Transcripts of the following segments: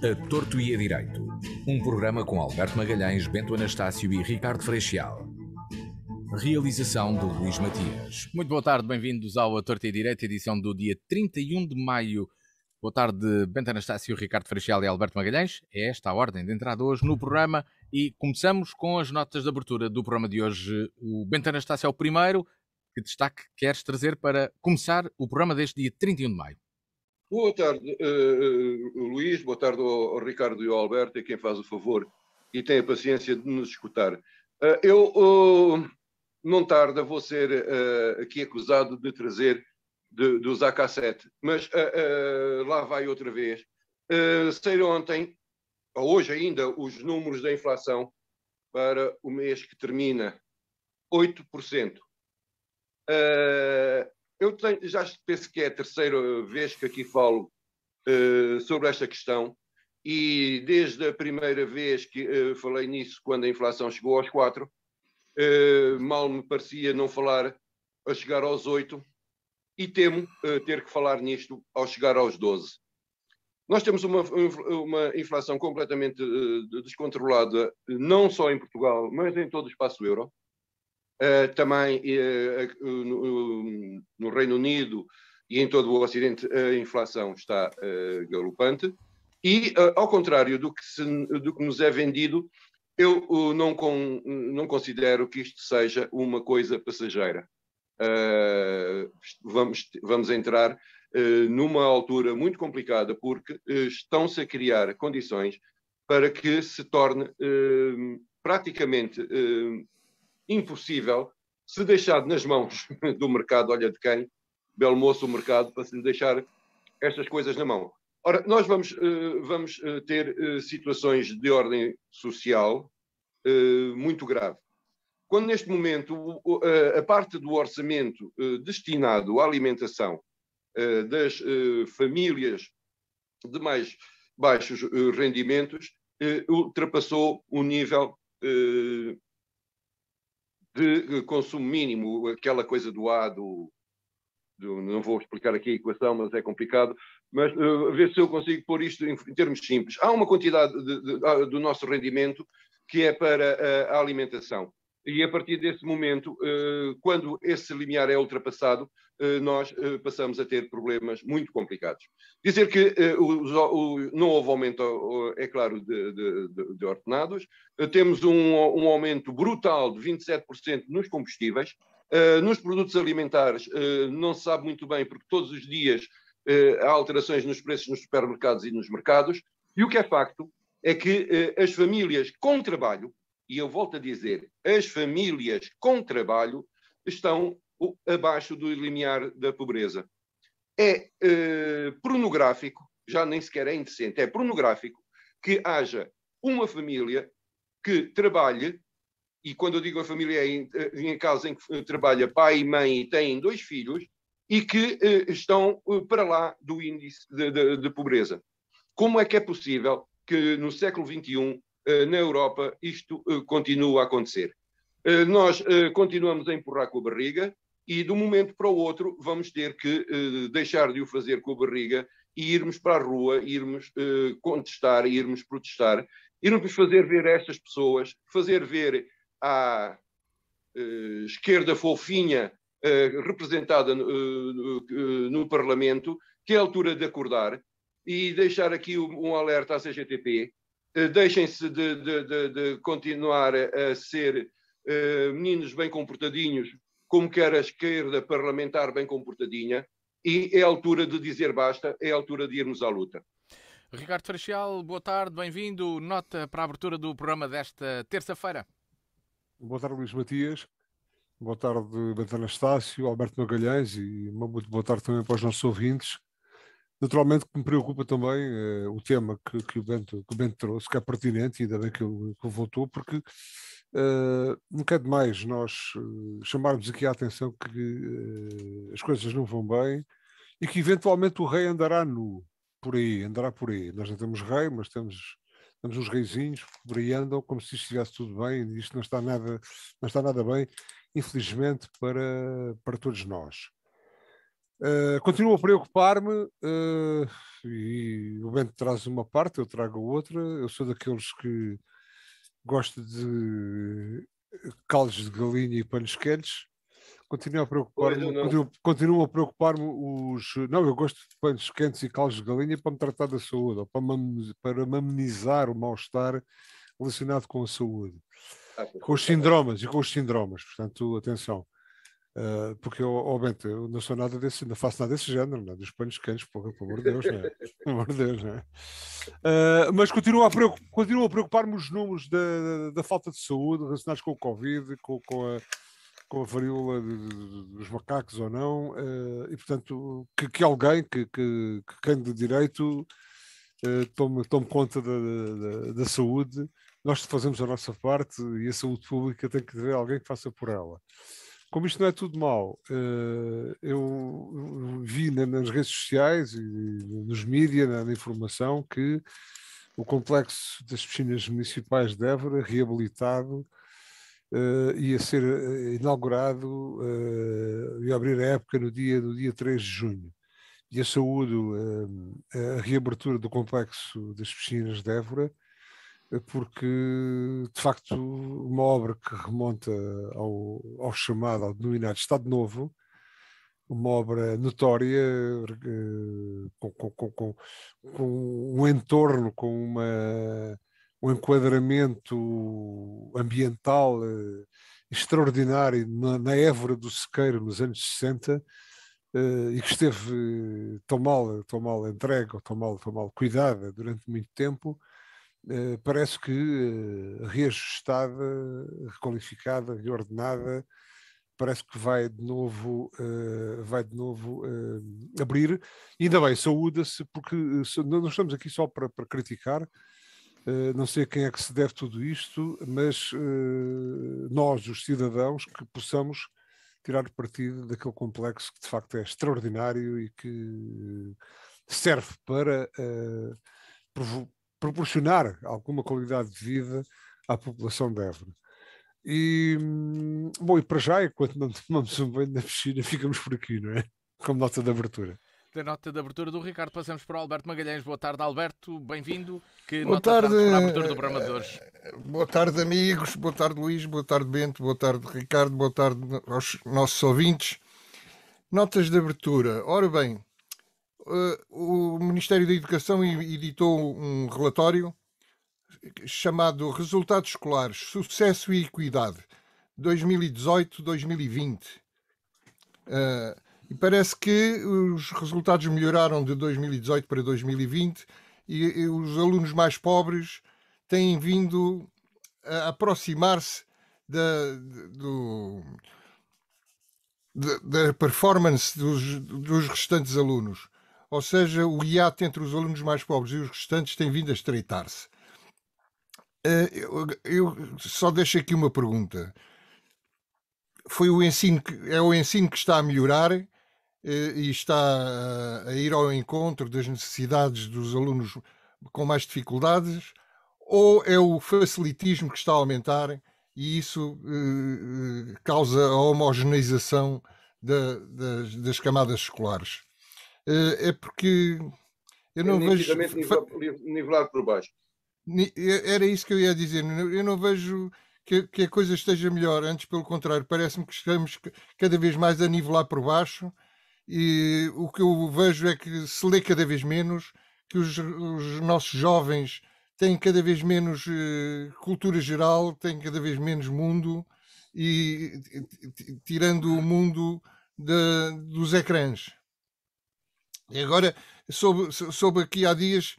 A Torto e a Direito, um programa com Alberto Magalhães, Bento Anastácio e Ricardo Freixal. Realização de Luís Matias. Muito boa tarde, bem-vindos ao A Torto e a Direito, edição do dia 31 de maio. Boa tarde, Bento Anastácio, Ricardo Freixal e Alberto Magalhães. É esta a ordem de entrada hoje no programa e começamos com as notas de abertura do programa de hoje. O Bento Anastácio é o primeiro. Que destaque queres trazer para começar o programa deste dia 31 de maio? Boa tarde, Luís, boa tarde ao Ricardo e ao Alberto, a quem faz o favor e tem a paciência de nos escutar. Não tarda, vou ser aqui acusado de trazer dos AK-7, mas lá vai outra vez. Saíram ontem, ou hoje ainda, os números da inflação para o mês que termina, 8%. Eu já penso que é a terceira vez que aqui falo sobre esta questão e desde a primeira vez que falei nisso, quando a inflação chegou aos 4, mal me parecia não falar a chegar aos 8 e temo ter que falar nisto ao chegar aos 12. Nós temos uma inflação completamente descontrolada, não só em Portugal, mas em todo o espaço euro. Também no Reino Unido e em todo o Ocidente a inflação está galopante e, ao contrário do que nos é vendido, eu não considero que isto seja uma coisa passageira. Vamos entrar numa altura muito complicada porque estão-se a criar condições para que se torne praticamente impossível se deixar nas mãos do mercado, olha de quem, belo moço o mercado, para se lhe deixar estas coisas na mão. Ora, nós vamos ter situações de ordem social muito grave. Quando neste momento a parte do orçamento destinado à alimentação das famílias de mais baixos rendimentos ultrapassou o nível de consumo mínimo, aquela coisa não vou explicar aqui a equação, mas é complicado, mas ver se eu consigo pôr isto em termos simples. Há uma quantidade do nosso rendimento que é para a alimentação. E a partir desse momento, quando esse limiar é ultrapassado, nós passamos a ter problemas muito complicados. Dizer que não houve aumento, é claro, de ordenados. Temos um aumento brutal de 27% nos combustíveis. Nos produtos alimentares não se sabe muito bem, porque todos os dias há alterações nos preços nos supermercados e nos mercados. E o que é facto é que as famílias com trabalho, e eu volto a dizer, as famílias com trabalho estão abaixo do limiar da pobreza. É pornográfico, já nem sequer é indecente, é pornográfico que haja uma família que trabalhe, e quando eu digo a família é em casa em que trabalha pai e mãe e têm 2 filhos, e que estão para lá do índice de pobreza. Como é que é possível que no século XXI na Europa isto continua a acontecer? Nós continuamos a empurrar com a barriga e de um momento para o outro vamos ter que deixar de o fazer com a barriga e irmos para a rua, irmos contestar, irmos protestar, irmos fazer ver a estas pessoas, fazer ver à esquerda fofinha representada no Parlamento que é a altura de acordar e deixar aqui um alerta à CGTP. Deixem-se de continuar a ser meninos bem comportadinhos, como quer a esquerda parlamentar bem comportadinha, e é a altura de dizer basta, é a altura de irmos à luta. Ricardo Freixal, boa tarde, bem-vindo. Nota para a abertura do programa desta terça-feira. Boa tarde, Luís Matias. Boa tarde, Bento Anastácio, Alberto Magalhães e uma muito boa tarde também para os nossos ouvintes. Naturalmente que me preocupa também o tema que o Bento trouxe, que é pertinente, e ainda bem que ele voltou, porque não quer demais nós chamarmos aqui a atenção que as coisas não vão bem e que eventualmente o rei andará por aí. Nós não temos rei, mas temos uns reizinhos que por aí andam como se isto estivesse tudo bem, e isto não está nada bem, infelizmente, para todos nós. Continuo a preocupar-me, e o Bento traz uma parte, eu trago outra. Eu sou daqueles que gosto de caldos de galinha e panos quentes. Continua a Pois eu preocupar-me, não. continuam a preocupar-me os. Não, eu gosto de panos quentes e caldos de galinha para me tratar da saúde, ou para me amenizar o mal-estar relacionado com a saúde, com os sindromas e com os sindromas. Portanto, atenção. Porque obviamente eu não sou nada desse, não faço nada desse género, não é? Dos panos quentes, pelo amor de Deus, não é? Pelo amor de Deus, não é? Mas continua a preocupar-me os números da falta de saúde relacionados com o Covid, com a varíola dos macacos ou não, e portanto que alguém, que quem de direito tome conta da saúde. Nós fazemos a nossa parte e a saúde pública tem que haver alguém que faça por ela. Como isto não é tudo mau, eu vi nas redes sociais e nos mídias, na informação, que o complexo das piscinas municipais de Évora, reabilitado, ia ser inaugurado e abrir a época no dia 3 de junho. E a saúde, a reabertura do complexo das piscinas de Évora, porque de facto uma obra que remonta ao chamado, ao denominado Estado Novo, uma obra notória, com um entorno, com um enquadramento ambiental extraordinário na Évora do Sequeiro nos anos 60, e que esteve tão mal entregue, ou tão mal cuidada durante muito tempo. Parece que reajustada, requalificada, reordenada, parece que vai de novo abrir. E ainda bem, saúda-se, porque não estamos aqui só para criticar, não sei a quem é que se deve tudo isto, mas nós, os cidadãos, que possamos tirar partido daquele complexo que de facto é extraordinário e que serve para proporcionar alguma qualidade de vida à população de Évora. E, bom, e para já, enquanto não tomamos um banho na piscina, ficamos por aqui, não é? Como nota de abertura. Da nota de abertura do Ricardo, passamos para o Alberto Magalhães. Boa tarde, Alberto, bem-vindo. Que Boa nota tarde, trazes para a abertura do programa de hoje? Boa tarde, amigos, boa tarde, Luís, boa tarde, Bento, boa tarde, Ricardo, boa tarde aos nossos ouvintes. Notas de abertura. Ora bem, o Ministério da Educação editou um relatório chamado Resultados Escolares, Sucesso e Equidade, 2018-2020. E parece que os resultados melhoraram de 2018 para 2020 e os alunos mais pobres têm vindo a aproximar-se da performance dos restantes alunos. Ou seja, o hiato entre os alunos mais pobres e os restantes tem vindo a estreitar-se. Eu só deixo aqui uma pergunta. É o ensino que está a melhorar e está a ir ao encontro das necessidades dos alunos com mais dificuldades, ou é o facilitismo que está a aumentar e isso causa a homogeneização das camadas escolares? É porque eu não vejo... nivelado por baixo. Era isso que eu ia dizer. Eu não vejo que a coisa esteja melhor. Antes, pelo contrário, parece-me que estamos cada vez mais a nivelar por baixo. E o que eu vejo é que se lê cada vez menos, que os nossos jovens têm cada vez menos cultura geral, têm cada vez menos mundo, e tirando o mundo dos ecrãs. E agora, soube aqui há dias,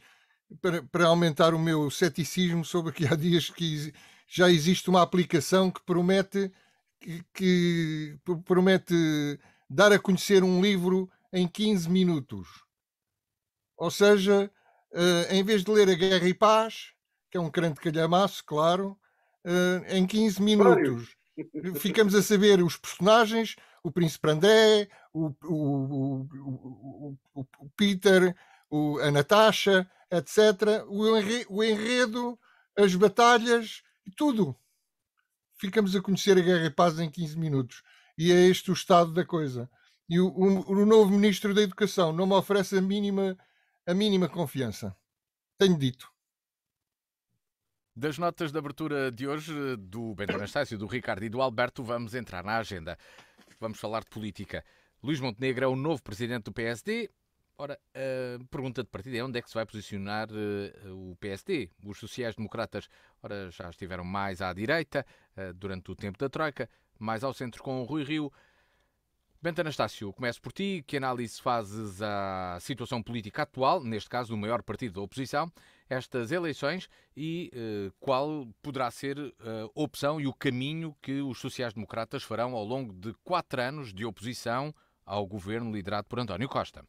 para aumentar o meu ceticismo, soube aqui há dias que já existe uma aplicação que promete dar a conhecer um livro em 15 minutos. Ou seja, em vez de ler A Guerra e Paz, que é um grande calhamaço, claro, em 15 minutos ficamos a saber os personagens, o Príncipe André, o Peter, a Natasha, etc. O enredo, as batalhas, tudo. Ficamos a conhecer A Guerra e Paz em 15 minutos. E é este o estado da coisa. E o novo Ministro da Educação não me oferece a mínima confiança. tenho dito. Das notas de abertura de hoje, do Bento Anastácio, do Ricardo e do Alberto, vamos entrar na agenda. Vamos falar de política. Luís Montenegro é o novo presidente do PSD. Ora, a pergunta de partida é onde é que se vai posicionar o PSD? Os sociais-democratas, ora, já estiveram mais à direita durante o tempo da Troika, mais ao centro com o Rui Rio. Bento Anastácio, começo por ti. Que análise fazes à situação política atual, neste caso do maior partido da oposição, estas eleições, e qual poderá ser a opção e o caminho que os sociais-democratas farão ao longo de 4 anos de oposição ao governo liderado por António Costa?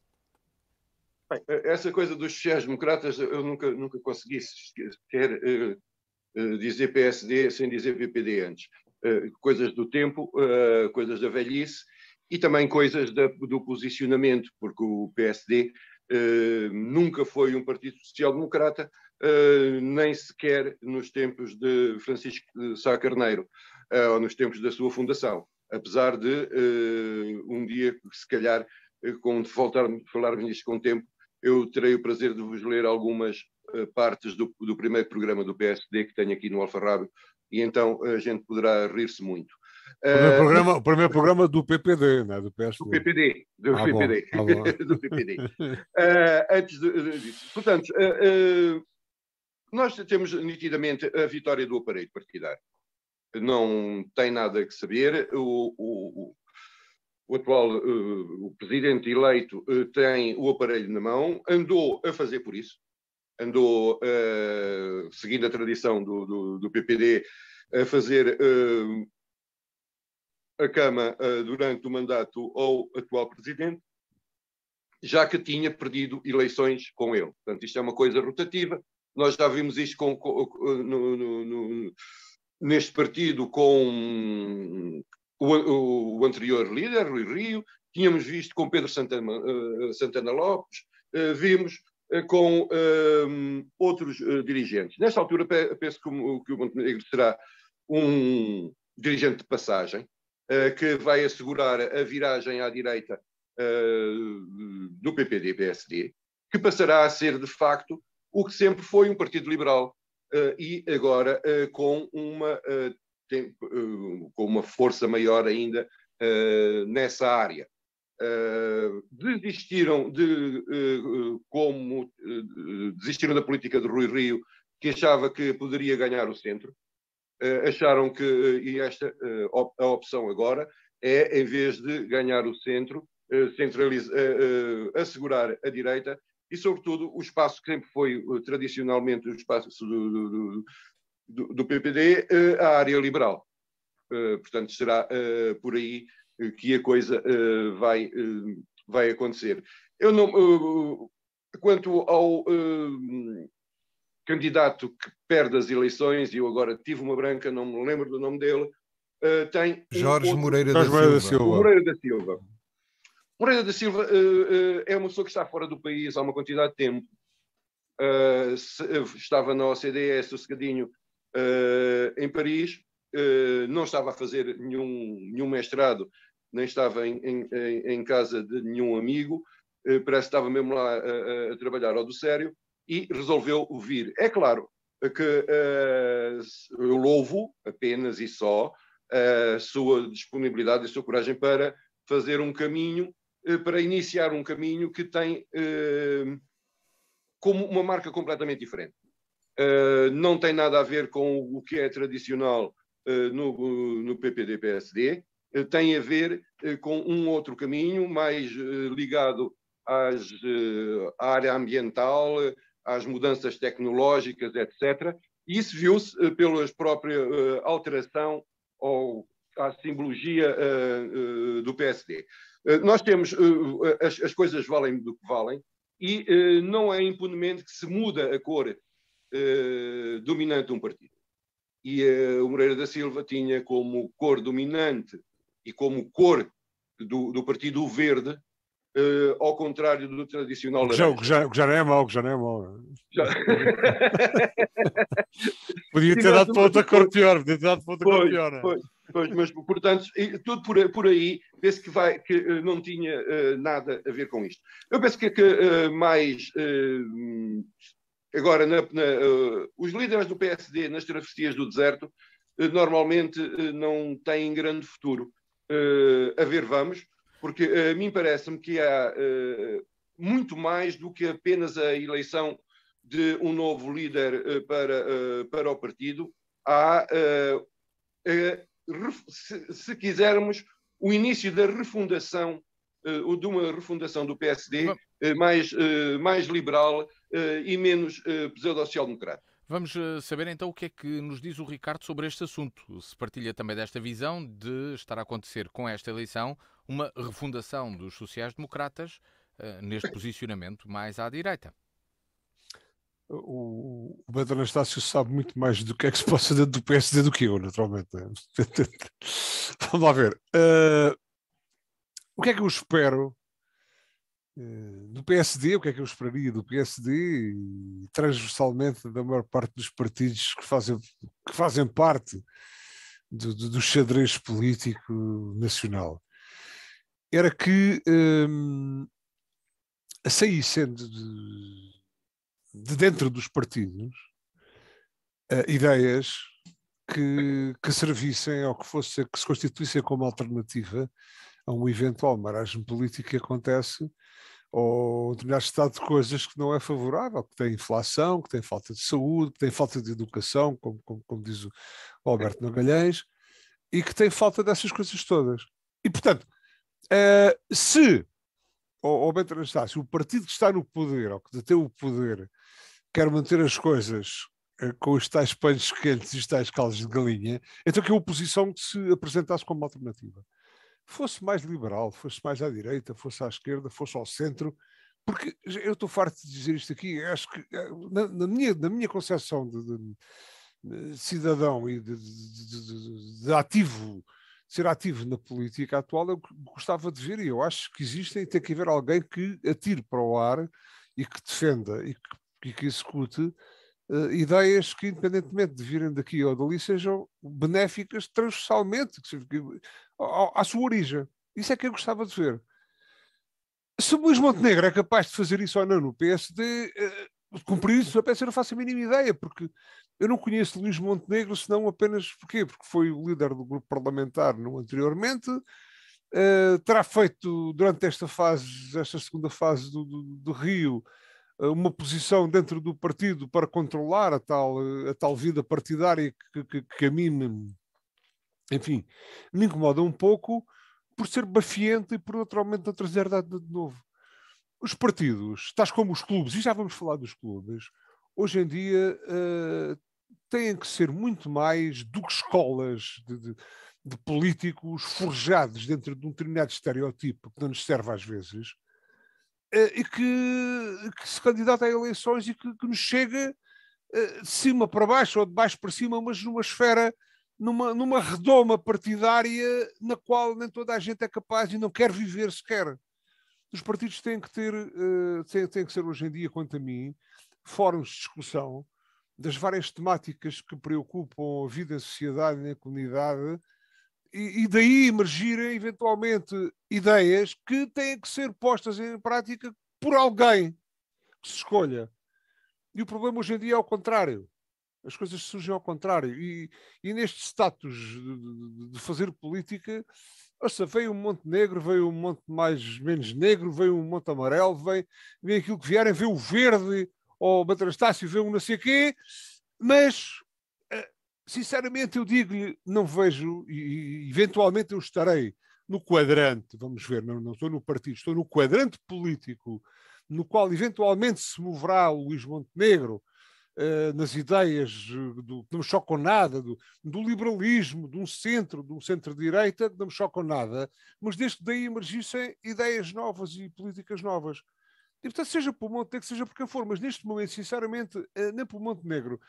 Bem, essa coisa dos sociais-democratas, eu nunca consegui sequer dizer PSD sem dizer PPD antes. Coisas do tempo, coisas da velhice e também coisas do posicionamento, porque o PSD nunca foi um partido social-democrata, nem sequer nos tempos de Francisco de Sá Carneiro, ou nos tempos da sua fundação. Apesar de um dia, se calhar, quando falarmos nisto com o tempo, eu terei o prazer de vos ler algumas partes do primeiro programa do PSD que tenho aqui no Alfarrábio, e então a gente poderá rir-se muito. O primeiro programa do PPD, não é? Do PSD. Do PPD. Do PPD. Bom. Do PPD. Antes disso. Portanto, nós temos nitidamente a vitória do aparelho partidário. Não tem nada que saber. O atual o presidente eleito tem o aparelho na mão, andou a fazer por isso, andou, seguindo a tradição do PPD, a fazer a cama durante o mandato ao atual presidente, já que tinha perdido eleições com ele. Portanto, isto é uma coisa rotativa. Nós já vimos isto neste partido com o anterior líder, Rui Rio, tínhamos visto com Pedro Santana Lopes, vimos com outros dirigentes. Nesta altura, penso que o Montenegro será um dirigente de passagem, que vai assegurar a viragem à direita do PPD-PSD, que passará a ser, de facto, o que sempre foi um partido liberal, e agora com uma força maior ainda nessa área. Desistiram da política de Rui Rio, que achava que poderia ganhar o centro. Acharam que a opção agora é, em vez de ganhar o centro, assegurar a direita e, sobretudo, o espaço que sempre foi tradicionalmente o espaço do PPD, a área liberal. Portanto, será por aí que a coisa vai acontecer. Quanto ao candidato que perde as eleições, e eu agora tive uma branca, não me lembro do nome dele, tem Jorge Moreira da Silva. Moreira da Silva. Moreira da Silva é uma pessoa que está fora do país há uma quantidade de tempo. Estava na OCDE, sossegadinho, em Paris, não estava a fazer nenhum mestrado, nem estava em casa de nenhum amigo, parece que estava mesmo lá a trabalhar ao do sério, e resolveu vir. É claro que eu louvo apenas e só a sua disponibilidade e a sua coragem para fazer um caminho, para iniciar um caminho que tem como uma marca completamente diferente. Não tem nada a ver com o que é tradicional no PPD-PSD, tem a ver com um outro caminho mais ligado à área ambiental, às mudanças tecnológicas, etc. E isso viu-se pela própria alteração ou à simbologia do PSD. Nós temos, as coisas valem do que valem, e não é impunemente que se muda a cor dominante de um partido. E o Moreira da Silva tinha como cor dominante e como cor do Partido Verde, ao contrário do tradicional laranja. O que já não é mau, Podia ter dado para outra cor pior, Pois, mas, portanto, tudo por aí, penso que não tinha nada a ver com isto. Eu penso que mais Agora, os líderes do PSD nas travessias do deserto normalmente não têm grande futuro. A ver, vamos, porque a mim parece-me que há muito mais do que apenas a eleição de um novo líder para o partido. Há, se quisermos, o início da refundação, de uma refundação do PSD mais liberal e menos pseudo-social-democrata. Vamos saber então o que é que nos diz o Ricardo sobre este assunto. Se partilha também desta visão de estar a acontecer com esta eleição uma refundação dos sociais-democratas neste posicionamento mais à direita. O Bento Anastácio sabe muito mais do que é que se possa dentro do PSD do que eu, naturalmente. Vamos lá ver. O que é que eu espero do PSD? O que é que eu esperaria do PSD e transversalmente da maior parte dos partidos que fazem parte do xadrez político nacional? Era que saíssem de dentro dos partidos ideias que servissem ou que se constituíssem como alternativa a um eventual marasmo político que acontece ou um determinado estado de coisas que não é favorável, que tem inflação, que tem falta de saúde, que tem falta de educação, como diz o Alberto Magalhães, e que tem falta dessas coisas todas. E, portanto, se o Bento Anastácio, o partido que está no poder, ou que detém o poder, quer manter as coisas com os tais panos quentes e os tais caldos de galinha, então que a oposição se apresentasse como alternativa. Fosse mais liberal, fosse mais à direita, fosse à esquerda, fosse ao centro, porque eu estou farto de dizer isto aqui, acho que na minha concepção de cidadão e de ativo, ser ativo na política atual, eu gostava de ver, e eu acho que existem, e tem que haver alguém que atire para o ar e que defenda e que execute ideias que, independentemente de virem daqui ou dali, sejam benéficas transversalmente, à sua origem. Isso é que eu gostava de ver. Se o Luís Montenegro é capaz de fazer isso ou não no PSD, cumprir isso, eu não faço a mínima ideia, porque eu não conheço Luís Montenegro, senão apenas porquê? Porque foi o líder do grupo parlamentar anteriormente, terá feito durante esta segunda fase do Rio, uma posição dentro do partido para controlar a tal vida partidária que a mim, enfim, me incomoda um pouco por ser bafiante e por naturalmente não trazer nada de novo. Os partidos, tais como os clubes, e já vamos falar dos clubes, hoje em dia têm que ser muito mais do que escolas de políticos forjados dentro de um determinado estereotipo que não nos serve às vezes, e que se candidata a eleições e que nos chega de cima para baixo ou de baixo para cima, mas numa esfera, numa redoma partidária na qual nem toda a gente é capaz e não quer viver sequer. Os partidos têm que têm que ser hoje em dia, quanto a mim, fóruns de discussão das várias temáticas que preocupam a vida em sociedade e na comunidade, e daí emergirem eventualmente ideias que têm que ser postas em prática por alguém que se escolha. E o problema hoje em dia é ao contrário. As coisas surgem ao contrário. E neste status de fazer política, veio um monte negro, veio um monte menos negro, veio um monte amarelo, vem aquilo que vierem, veio o verde, ou o Bento Anastácio, veio um não sei o quê, mas sinceramente eu digo-lhe, não vejo, e eventualmente eu estarei no quadrante, vamos ver, não estou no partido, estou no quadrante político, no qual eventualmente se moverá o Luís Montenegro, nas ideias que não me chocam nada, do liberalismo, de um centro-direita, que não me chocam nada, mas desde que daí emergissem ideias novas e políticas novas. E, portanto, seja por Montenegro, seja por quem for, mas neste momento, sinceramente, nem por Montenegro,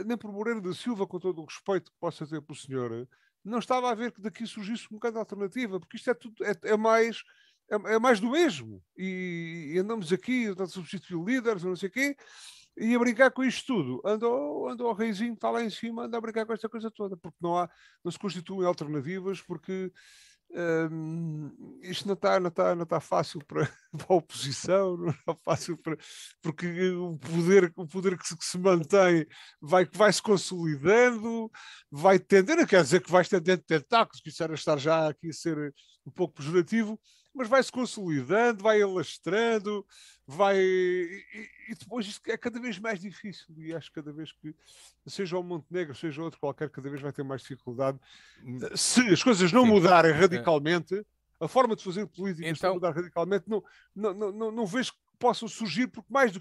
nem por Moreira da Silva, com todo o respeito que possa ter pelo senhor, não estava a ver que daqui surgisse um bocado de alternativa, porque isto é tudo, é mais do mesmo. E andamos aqui a substituir líderes, não sei o quê, e a brincar com isto tudo. Anda ao reizinho, está lá em cima, anda a brincar com esta coisa toda, porque não se constituem alternativas, porque isto não está fácil para a oposição, não está fácil porque o poder que se mantém vai se consolidando, vai tendendo, não quer dizer que vai tendendo tentáculos, que isso era estar já aqui a ser um pouco pejorativo, mas vai se consolidando, vai alastrando, e depois isto é cada vez mais difícil, e acho que cada vez que seja o Montenegro, seja outro qualquer, cada vez vai ter mais dificuldade. Se as coisas não mudarem radicalmente, a forma de fazer política então, não mudar radicalmente, não vejo que possam surgir, porque mais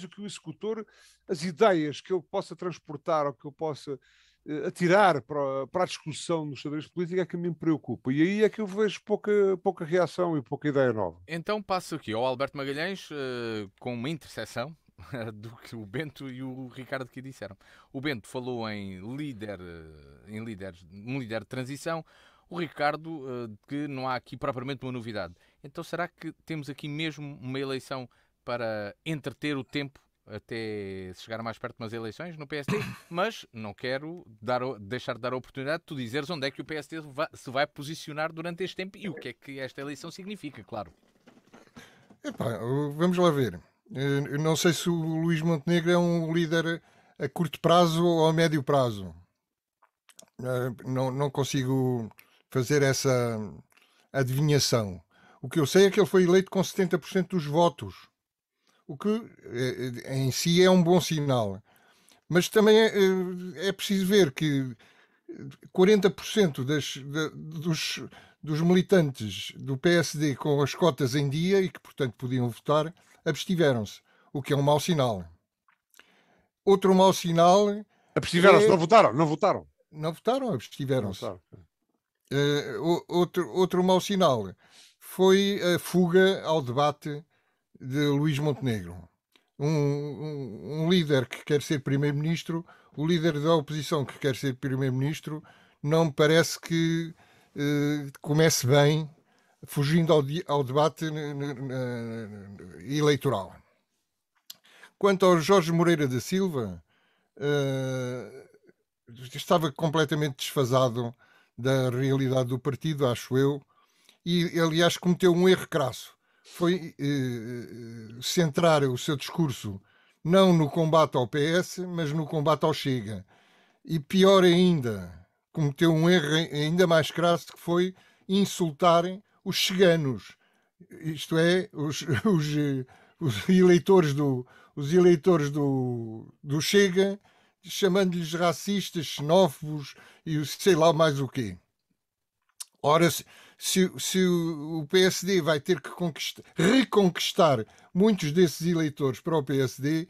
do que o executor, as ideias que ele possa transportar ou que ele possa atirar para a discussão nos xadrez político é que me preocupa. E aí é que eu vejo pouca reação e pouca ideia nova. Então passo aqui ao Alberto Magalhães com uma interseção do que o Bento e o Ricardo aqui disseram. O Bento falou em um líder de transição. O Ricardo, que não há aqui propriamente uma novidade. Então será que temos aqui mesmo uma eleição para entreter o tempo até se chegar mais perto de umas eleições no PSD? Mas não quero deixar de dar a oportunidade de tu dizeres onde é que o PSD se vai posicionar durante este tempo e o que é que esta eleição significa, claro. Epá, vamos lá ver. Eu não sei se o Luís Montenegro é um líder a curto prazo ou a médio prazo. Não consigo fazer essa adivinhação. O que eu sei é que ele foi eleito com 70% dos votos, o que em si é um bom sinal. Mas também é preciso ver que 40% dos militantes do PSD com as cotas em dia e que, portanto, podiam votar, abstiveram-se, o que é um mau sinal. Outro mau sinal... Abstiveram-se, não votaram? Não votaram. Não votaram, abstiveram-se. Outro mau sinal foi a fuga ao debate de Luís Montenegro. Um líder que quer ser primeiro-ministro, o líder da oposição que quer ser primeiro-ministro, não me parece que comece bem fugindo ao debate eleitoral. Quanto ao Jorge Moreira da Silva, estava completamente desfasado da realidade do partido, acho eu, e aliás cometeu um erro crasso. Foi centrar o seu discurso não no combate ao PS, mas no combate ao Chega. E pior ainda, cometeu um erro ainda mais crasso, que foi insultar os cheganos. Isto é, os eleitores do Chega, chamando-lhes racistas, xenófobos e sei lá mais o quê. Ora, se o PSD vai ter que reconquistar muitos desses eleitores para o PSD,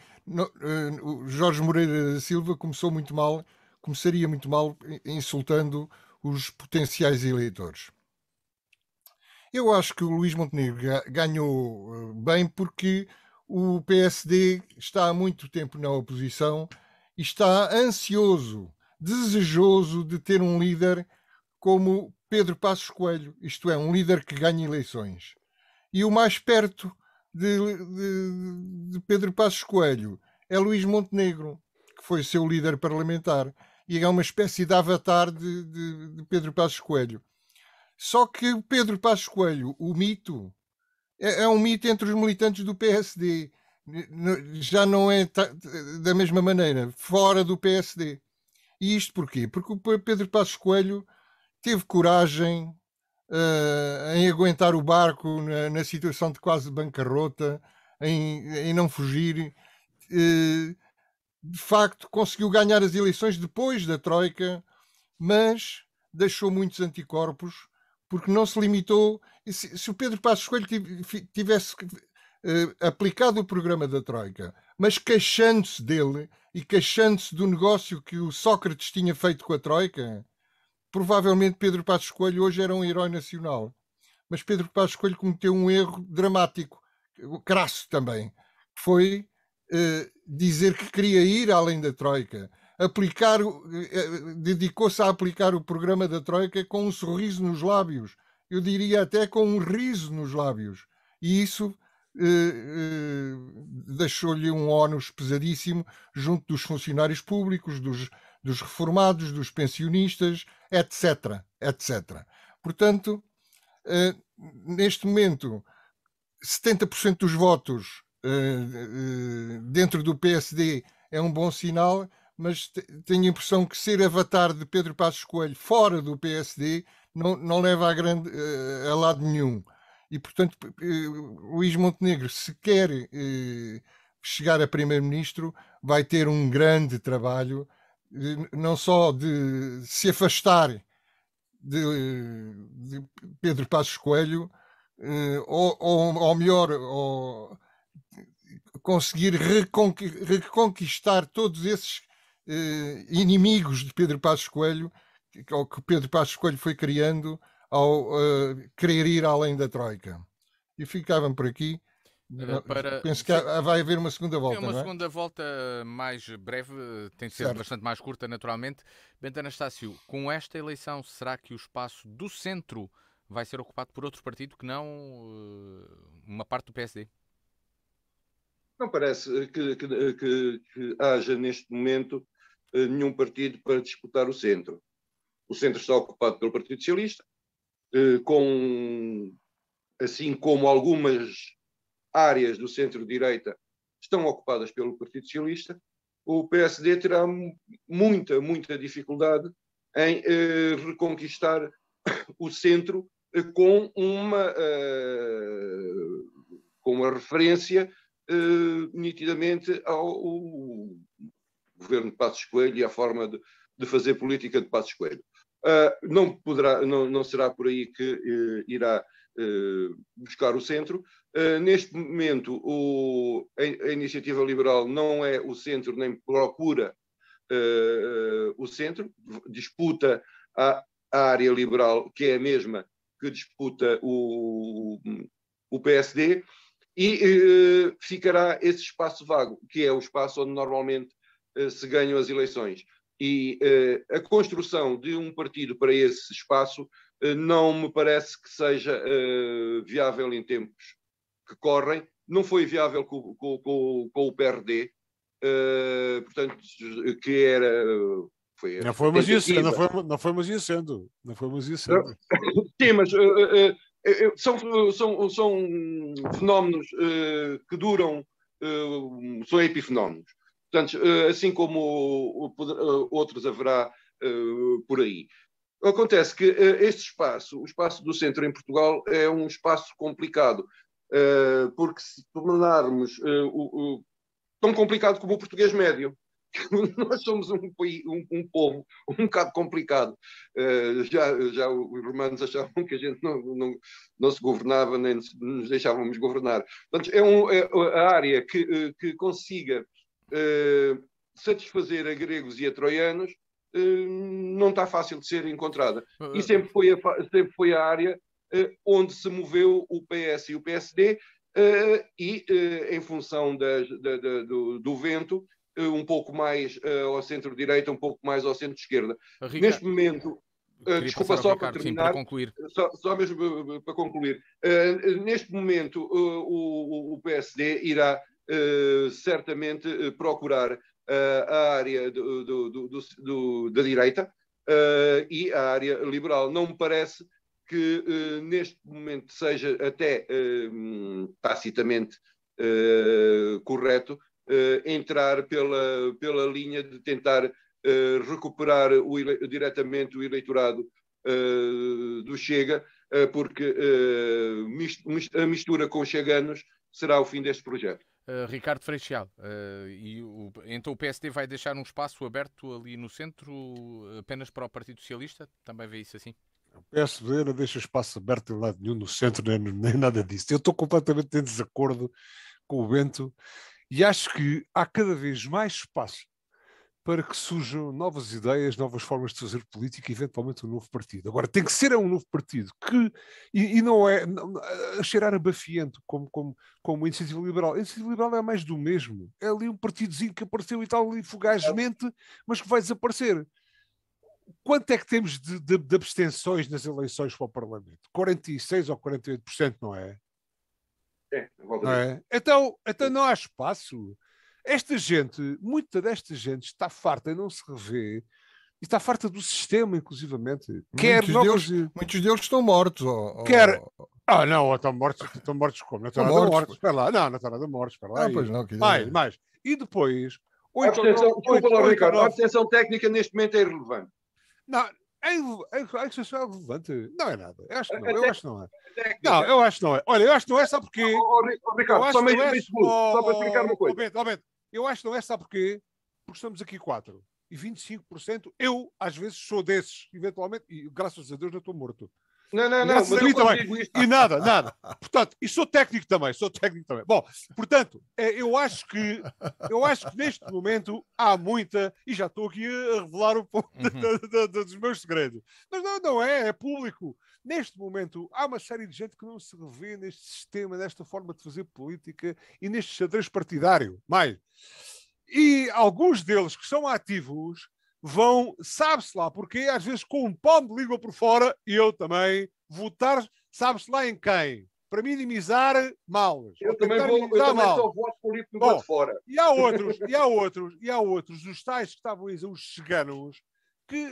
o Jorge Moreira da Silva começaria muito mal insultando os potenciais eleitores. Eu acho que o Luís Montenegro ganhou bem porque o PSD está há muito tempo na oposição e está ansioso, desejoso de ter um líder como Pedro Passos Coelho, isto é, um líder que ganha eleições. E o mais perto de Pedro Passos Coelho é Luís Montenegro, que foi seu líder parlamentar, e é uma espécie de avatar de Pedro Passos Coelho. Só que Pedro Passos Coelho, o mito, é um mito entre os militantes do PSD. Já não é da mesma maneira, fora do PSD. E isto porquê? Porque o Pedro Passos Coelho teve coragem em aguentar o barco na situação de quase bancarrota, em não fugir. De facto, conseguiu ganhar as eleições depois da Troika, mas deixou muitos anticorpos, porque não se limitou. Se o Pedro Passos Coelho tivesse aplicado o programa da Troika, mas queixando-se dele e queixando-se do negócio que o Sócrates tinha feito com a Troika, provavelmente Pedro Passos Coelho hoje era um herói nacional. Mas Pedro Passos Coelho cometeu um erro dramático, crasso também, que foi dizer que queria ir além da Troika. Dedicou-se a aplicar o programa da Troika com um sorriso nos lábios. Eu diria até com um riso nos lábios. E isso deixou-lhe um ónus pesadíssimo junto dos funcionários públicos, dos reformados, dos pensionistas, etc. Portanto, neste momento, 70% dos votos dentro do PSD é um bom sinal, mas tenho a impressão que ser avatar de Pedro Passos Coelho fora do PSD não leva a lado nenhum. E, portanto, Luís Montenegro, se quer chegar a primeiro-ministro, vai ter um grande trabalho, não só de se afastar de Pedro Passos Coelho, ou melhor, conseguir reconquistar todos esses inimigos de Pedro Passos Coelho, que Pedro Passos Coelho foi criando ao querer ir além da Troika. E ficava por aqui. Penso que vai haver uma segunda volta. Uma segunda volta mais breve, tem de ser bastante mais curta, naturalmente. Bento Anastácio, com esta eleição, será que o espaço do centro vai ser ocupado por outro partido que não uma parte do PSD? Não parece que haja neste momento nenhum partido para disputar o centro. O centro está ocupado pelo Partido Socialista, assim como algumas áreas do centro-direita estão ocupadas pelo Partido Socialista. O PSD terá muita dificuldade em reconquistar o centro com uma referência nitidamente ao governo de Passos Coelho e à forma de fazer política de Passos Coelho. Não será por aí que irá buscar o centro. Neste momento, a Iniciativa Liberal não é o centro, nem procura o centro, disputa a área liberal, que é a mesma que disputa o PSD, e ficará esse espaço vago, que é o espaço onde normalmente se ganham as eleições. E a construção de um partido para esse espaço não me parece que seja viável em tempos que correm. Não foi viável com o PRD, portanto, que era... Não foi, mas ia sendo. Não foi, mas ia sendo. Sim, mas são fenómenos que duram, são epifenómenos. Portanto, assim como outros haverá por aí. Acontece que este espaço, o espaço do centro em Portugal, é um espaço complicado, porque se tornarmos tão complicado como o português médio, nós somos um povo um bocado complicado. Já os romanos achavam que a gente não se governava, nem nos deixávamos governar. Portanto, é a área que consiga satisfazer a gregos e a troianos não está fácil de ser encontrada. E sempre foi a área onde se moveu o PS e o PSD, e em função do vento, um pouco mais ao centro-direita, um pouco mais ao centro-esquerda. Neste momento, desculpa, só para terminar, só mesmo para concluir, neste momento o PSD irá certamente procurar a área da direita e a área liberal. Não me parece que neste momento seja até tacitamente correto entrar pela linha de tentar recuperar diretamente o eleitorado do Chega, porque a mistura com cheganos será o fim deste projeto. Ricardo Freixal, então o PSD vai deixar um espaço aberto ali no centro apenas para o Partido Socialista? Também vê isso assim? O PSD não deixa espaço aberto em lado nenhum no centro, nem nada disso. Eu estou completamente em desacordo com o Bento e acho que há cada vez mais espaço para que surjam novas ideias, novas formas de fazer política e eventualmente um novo partido. Agora, tem que ser um novo partido e não é a cheirar a bafiento como a Iniciativa Liberal. A Iniciativa Liberal é mais do mesmo. É ali um partidozinho que apareceu e tal ali fugazmente, mas que vai desaparecer. Quanto é que temos de abstenções nas eleições para o Parlamento? 46% ou 48%, não é? Não é? Então não há espaço. Esta gente, muita desta gente está farta e não se revê está farta do sistema, inclusivamente. Quer muitos deles estão mortos. Quer... não, estão mortos como? Não estão nada mortos. Espera lá. Não estão nada mortos. Espera lá. Pois não, mais. E depois... A abstenção técnica neste momento é irrelevante. Não, a abstenção é relevante. Não é nada. Eu acho que não é. Não, eu acho que não é. Olha, eu acho que não é, sabe porquê? Ricardo, só meio segundo, só para explicar uma coisa. Bento, eu acho que não é, sabe porquê? Porque estamos aqui 4. E 25%, eu, às vezes, sou desses, eventualmente, e graças a Deus não estou morto. Não, mas eu também. E nada. Portanto, e sou técnico também. Bom, portanto, eu acho que neste momento há muita, e já estou aqui a revelar um pouco dos meus segredos. Mas não é público. Neste momento há uma série de gente que não se revê neste sistema, nesta forma de fazer política e neste xadrez partidário. E alguns deles que são ativos vão, sabe-se lá, porque às vezes com um pão de língua por fora, e eu também, votar, sabe-se lá em quem? Para minimizar males. Eu também só voto político do lado de fora. E há outros, os tais que estavam a dizer, os ciganos, que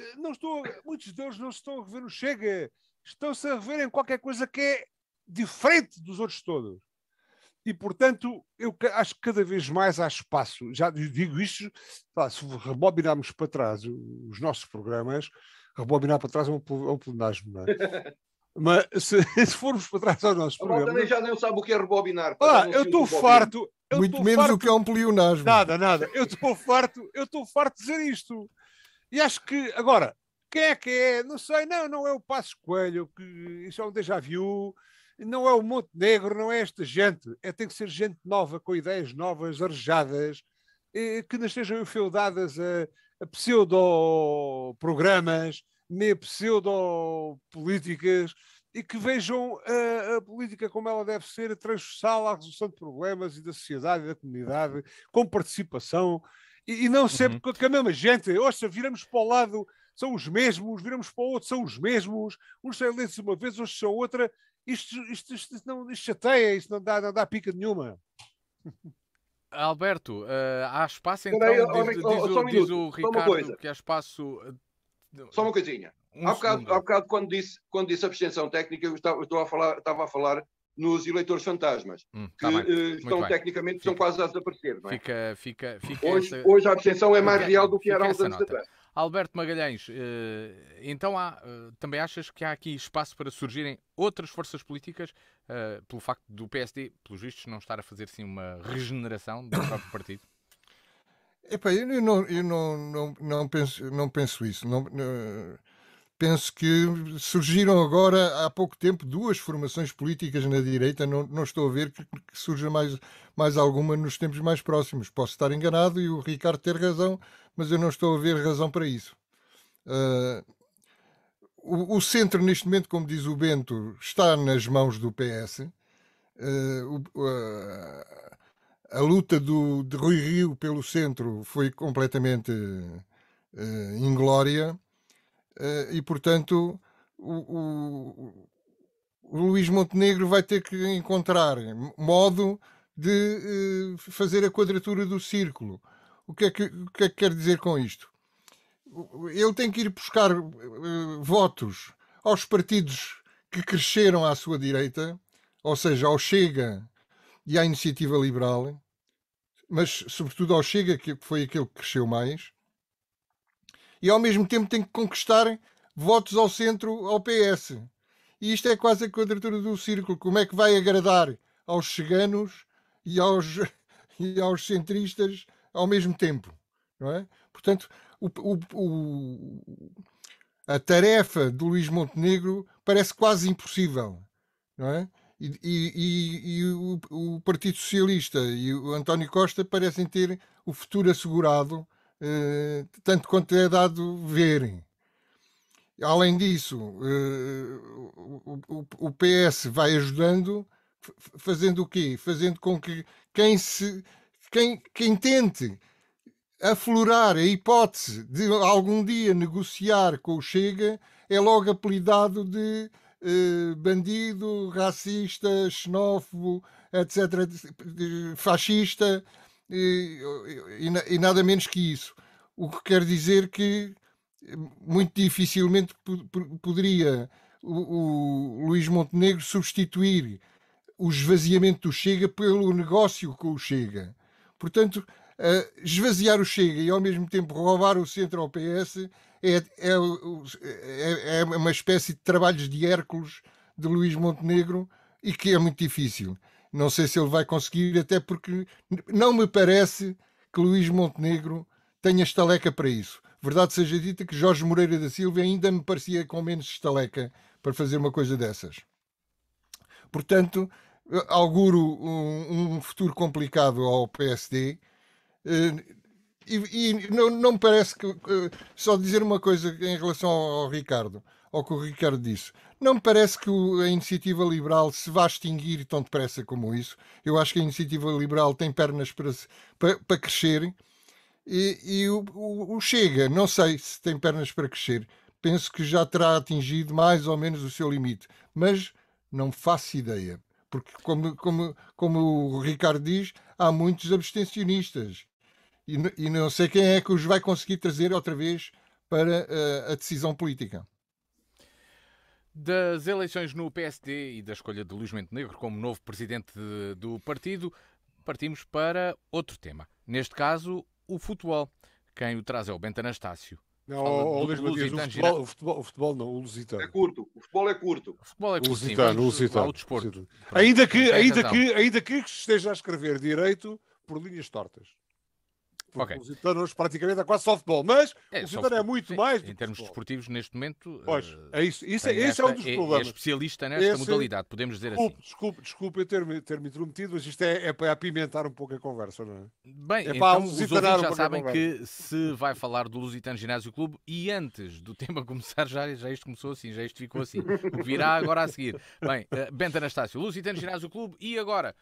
muitos deles não se estão a rever no Chega, estão-se a rever em qualquer coisa que é diferente dos outros todos. E, portanto, eu acho que cada vez mais há espaço. Já digo isto, se rebobinarmos para trás os nossos programas, rebobinar para trás é um pleonasmo, não é? Mas se formos para trás aos nossos programas... também já não sabe o que é rebobinar. Eu estou farto... Muito menos o que é um pleonasmo. Nada. Eu estou farto de dizer isto. E acho que, agora, quem é que é? Não sei, não é o Passos Coelho, que isso é um déjà vu... Não é o Montenegro, não é esta gente. Tem que ser gente nova, com ideias novas, arejadas, que não estejam enfeudadas a pseudo-programas, nem a pseudo-políticas, e que vejam a política como ela deve ser, transversal à resolução de problemas e da sociedade e da comunidade, com participação, e não sempre com a mesma gente. Viramos para o lado, são os mesmos, viramos para o outro, são os mesmos, uns são eleitos uma vez, outros são outra. Isto chateia, isto não dá pica nenhuma. Alberto, há espaço então, diz o Ricardo que há espaço... Só uma coisinha. Há bocado quando disse abstenção técnica, eu estava a falar nos eleitores fantasmas, que estão tecnicamente são quase a desaparecer. Não é? Fica hoje a abstenção é mais real do que era há uns anos atrás. Alberto Magalhães, então também achas que há aqui espaço para surgirem outras forças políticas, pelo facto do PSD, pelos vistos, não estar a fazer assim uma regeneração do próprio partido? Eu não penso isso. Penso que surgiram agora, há pouco tempo, 2 formações políticas na direita. Não estou a ver que surja mais alguma nos tempos mais próximos. Posso estar enganado e o Ricardo ter razão, mas eu não estou a ver razão para isso. O centro, neste momento, como diz o Bento, está nas mãos do PS. A luta de Rui Rio pelo centro foi completamente inglória. E, portanto, o Luís Montenegro vai ter que encontrar modo de fazer a quadratura do círculo. O que é que quer dizer com isto? Ele tem que ir buscar votos aos partidos que cresceram à sua direita, ou seja, ao Chega e à Iniciativa Liberal, mas sobretudo ao Chega, que foi aquele que cresceu mais. E ao mesmo tempo tem que conquistar votos ao centro, ao PS. E isto é quase a quadratura do círculo. Como é que vai agradar aos cheganos e aos centristas ao mesmo tempo? Não é? Portanto, a tarefa do Luís Montenegro parece quase impossível. Não é? E o Partido Socialista e o António Costa parecem ter o futuro assegurado, tanto quanto é dado verem. Além disso, o PS vai ajudando, fazendo o quê? Fazendo com que quem tente aflorar a hipótese de algum dia negociar com o Chega é logo apelidado de bandido, racista, xenófobo, etc., fascista, e nada menos que isso. O que quer dizer que muito dificilmente poderia o Luís Montenegro substituir o esvaziamento do Chega pelo negócio com o Chega. Portanto, esvaziar o Chega e ao mesmo tempo roubar o centro ao PS é uma espécie de trabalhos de Hércules de Luís Montenegro e que é muito difícil. Não sei se ele vai conseguir, até porque não me parece que Luís Montenegro tenha estaleca para isso. Verdade seja dita que Jorge Moreira da Silva ainda me parecia com menos estaleca para fazer uma coisa dessas. Portanto, auguro um futuro complicado ao PSD. E não me parece que... Só dizer uma coisa em relação ao Ricardo, ao que o Ricardo disse. Não me parece que a Iniciativa Liberal se vá extinguir tão depressa como isso. Eu acho que a Iniciativa Liberal tem pernas para crescer. E o Chega, não sei se tem pernas para crescer. Penso que já terá atingido mais ou menos o seu limite. Mas não faço ideia. Porque, como o Ricardo diz, há muitos abstencionistas. E não sei quem é que os vai conseguir trazer outra vez para a decisão política. Das eleições no PSD e da escolha de Luís Montenegro como novo presidente do partido, partimos para outro tema. Neste caso, o futebol. Quem o traz é o Bento Anastácio. Não, o futebol não, o lusitano. É curto, o futebol é curto. O futebol é curto, sim, vamos ao desporto. Ainda que esteja a escrever direito por linhas tortas. Porque o lusitano hoje praticamente é quase só futebol, mas o lusitano é muito mais em termos desportivos neste momento. Pois, é isso. Esse é um dos problemas. É especialista nesta modalidade, podemos dizer assim. Desculpe eu ter-me intrometido, mas isto é para apimentar um pouco a conversa, não é? Bem, então os ouvintes já sabem que se vai falar do Lusitano Ginásio Clube e antes do tema começar, já isto começou assim, já isto ficou assim. O que virá agora a seguir. Bem, Bento Anastácio, Lusitano Ginásio Clube e agora?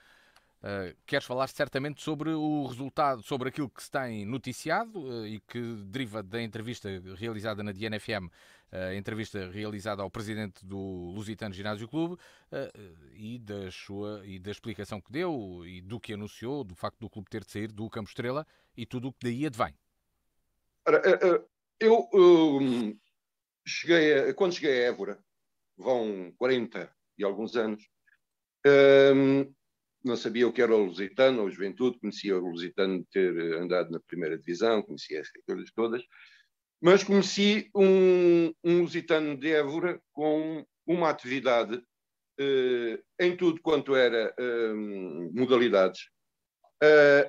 Queres falar certamente sobre o resultado, sobre aquilo que se tem noticiado e que deriva da entrevista realizada na DNFM, a entrevista realizada ao presidente do Lusitano Ginásio Clube e da explicação que deu e do que anunciou, do facto do clube ter de sair do Campo Estrela e tudo o que daí advém. Eu quando cheguei a Évora, vão 40 e alguns anos, não sabia o que era o Lusitano, ou Juventude, conhecia o Lusitano de ter andado na primeira divisão, conhecia essas coisas todas, mas conheci um Lusitano de Évora com uma atividade em tudo quanto era modalidades.